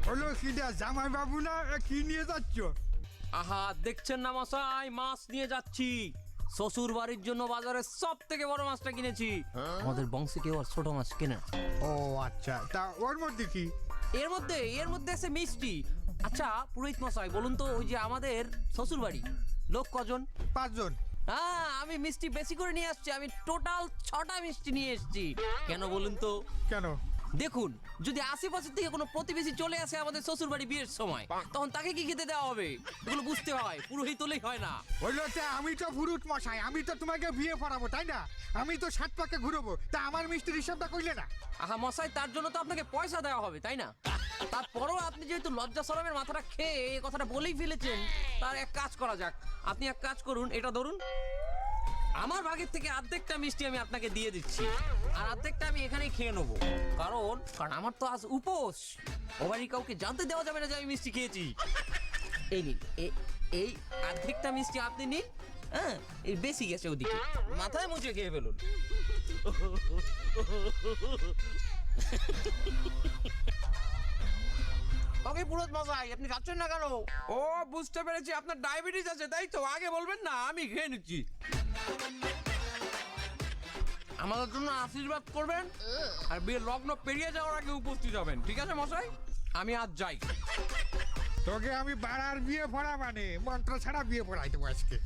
হলো কিনা জামাই বাবু না কি নিয়ে যাচ্ছ? আহা, দেখছেন না মশাই, মাছ নিয়ে যাচ্ছি। শ্বশুর বাড়ির জন্য বাজারে সব থেকে বড় মাছটা কিনেছি। আমাদের বংশে কেউ আর ছোট মাছ কেনে না। ও আচ্ছা, তা ওর মধ্যে কি? এর মধ্যে আছে মিষ্টি। আচ্ছা পুরোহিত মশাই, বলুন তো, ওই যে আমাদের শ্বশুর বাড়ি লোক কজন? 5 জন। হ্যাঁ, আমি মিষ্টি বেশি করে নিয়ে আসছি। আমি টোটাল 6টা মিষ্টি নিয়ে এসেছি। কেন বলুন তো? কেন? দেখুন, যদি আশেপাশের থেকে কোনো প্রতিবেশী চলে আসে আমাদের শ্বশুর বাড়ি বিয়ের সময়, তখন তাকে কি খেতে দেওয়া হবে? এগুলো বুঝতে হয়, পুরোহিত হলেই হয় না। হইলো তা আমি তো পুরুত মশাই, আমি তো তোমাকে বিয়ে পড়াবো, তাই না? আমি তো 7 পাকে ঘুরবো, তা আমার মিষ্টির হিসাবটা কইলে না? আহা মশাই, তার জন্য তো আপনাকে পয়সা দেওয়া হবে, তাই না? তারপরও আপনি যেহেতু লজ্জা শরমের মাথাটা খেয়ে এই কথাটা বলেই ফেলেছেন, তার এক কাজ করা যাক। আপনি এক কাজ করুন, এটা ধরুন। আমার ভাগের থেকে অর্ধেকটা মিষ্টি আমি আপনাকে দিয়ে দিচ্ছি, আর অর্ধেকটা আমি এখানেই খেয়ে নেবো। কারণ আমার তো আজ উপোস। ও বাড়ি কাউকে জানতে দেওয়া যাবে না যে আমি মিষ্টি খেয়েছি। এই নিন, এই অর্ধেকটা মিষ্টি আপনি নিন। হ্যাঁ, এই বেশি গেছে ওদিকে, মাথায় মুছে খেয়ে ফেলুন। ওকে পুরোহিত মশাই, আপনি খাচ্ছেন না কেন? ও, বুঝতে পেরেছি, আপনার ডায়াবেটিস আছে, তাই তো? আগে বলবেন না, আমি খেয়ে নিচ্ছি। আমাদের জন্য আশীর্বাদ করবেন, আর বিয়ের লগ্ন পেরিয়ে যাওয়ার আগে উপস্থিত হবেন, ঠিক আছে মশাই? আমি আজ যাই। তোকে আমি বাড়ার বিয়ে পড়া মানে মন্ত্র ছাড়া বিয়ে পড়াই দেবো আজকে।